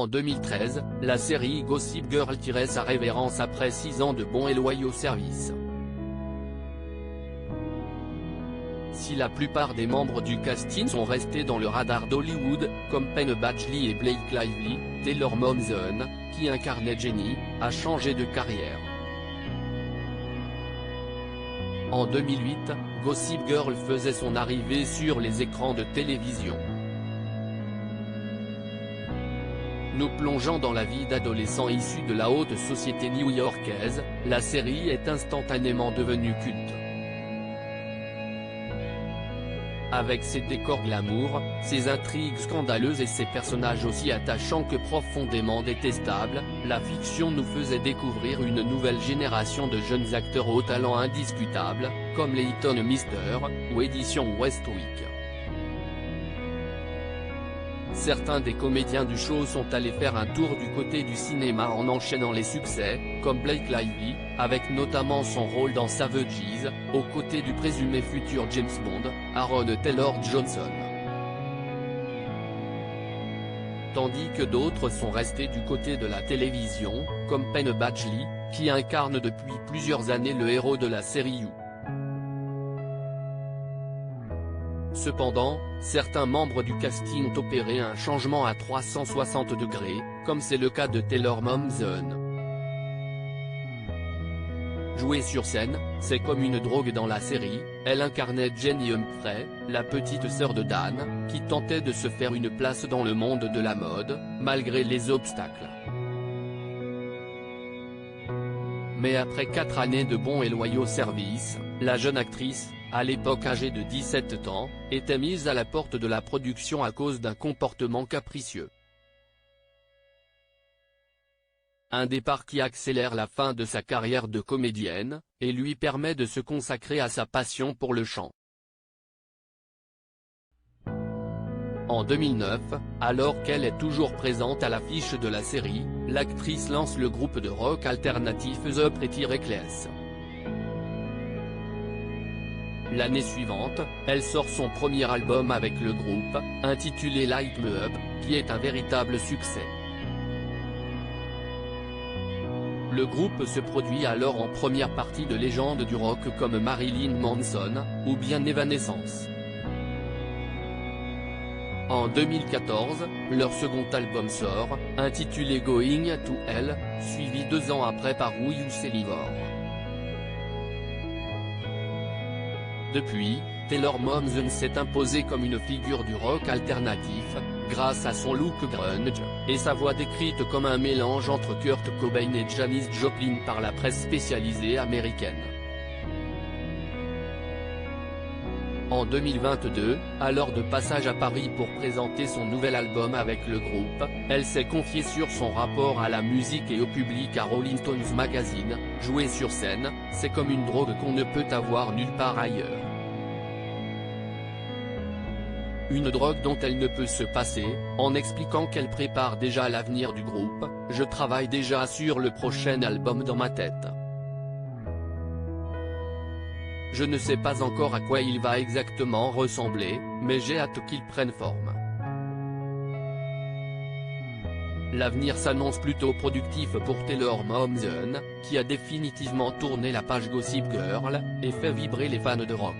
En 2013, la série Gossip Girl tirait sa révérence après 6 ans de bons et loyaux services. Si la plupart des membres du casting sont restés dans le radar d'Hollywood, comme Penn Badgley et Blake Lively, Taylor Momsen, qui incarnait Jenny, a changé de carrière. En 2008, Gossip Girl faisait son arrivée sur les écrans de télévision. Nous plongeant dans la vie d'adolescents issus de la haute société new-yorkaise, la série est instantanément devenue culte. Avec ses décors glamour, ses intrigues scandaleuses et ses personnages aussi attachants que profondément détestables, la fiction nous faisait découvrir une nouvelle génération de jeunes acteurs au talent indiscutable, comme Leighton Meester, ou Edition Westwick. Certains des comédiens du show sont allés faire un tour du côté du cinéma en enchaînant les succès, comme Blake Lively, avec notamment son rôle dans Savages, aux côtés du présumé futur James Bond, Aaron Taylor Johnson. Tandis que d'autres sont restés du côté de la télévision, comme Penn Badgley, qui incarne depuis plusieurs années le héros de la série You. Cependant, certains membres du casting ont opéré un changement à 360 degrés, comme c'est le cas de Taylor Momsen. Jouée sur scène, c'est comme une drogue dans la série, elle incarnait Jenny Humphrey, la petite sœur de Dan, qui tentait de se faire une place dans le monde de la mode, malgré les obstacles. Mais après 4 années de bons et loyaux services, la jeune actrice, à l'époque âgée de 17 ans, était mise à la porte de la production à cause d'un comportement capricieux. Un départ qui accélère la fin de sa carrière de comédienne, et lui permet de se consacrer à sa passion pour le chant. En 2009, alors qu'elle est toujours présente à l'affiche de la série, l'actrice lance le groupe de rock alternatif The Pretty Reckless. L'année suivante, elle sort son premier album avec le groupe, intitulé Light Me Up, qui est un véritable succès. Le groupe se produit alors en première partie de légendes du rock comme Marilyn Manson, ou bien Evanescence. En 2014, leur second album sort, intitulé Going to Hell, suivi 2 ans après par Who You Say Live For. Depuis, Taylor Momsen s'est imposée comme une figure du rock alternatif, grâce à son look grunge, et sa voix décrite comme un mélange entre Kurt Cobain et Janis Joplin par la presse spécialisée américaine. En 2022, alors de passage à Paris pour présenter son nouvel album avec le groupe, elle s'est confiée sur son rapport à la musique et au public à Rolling Stones Magazine, jouer sur scène, c'est comme une drogue qu'on ne peut avoir nulle part ailleurs. Une drogue dont elle ne peut se passer, en expliquant qu'elle prépare déjà l'avenir du groupe, « Je travaille déjà sur le prochain album dans ma tête. Je ne sais pas encore à quoi il va exactement ressembler, mais j'ai hâte qu'il prenne forme. » L'avenir s'annonce plutôt productif pour Taylor Momsen, qui a définitivement tourné la page Gossip Girl, et fait vibrer les fans de rock.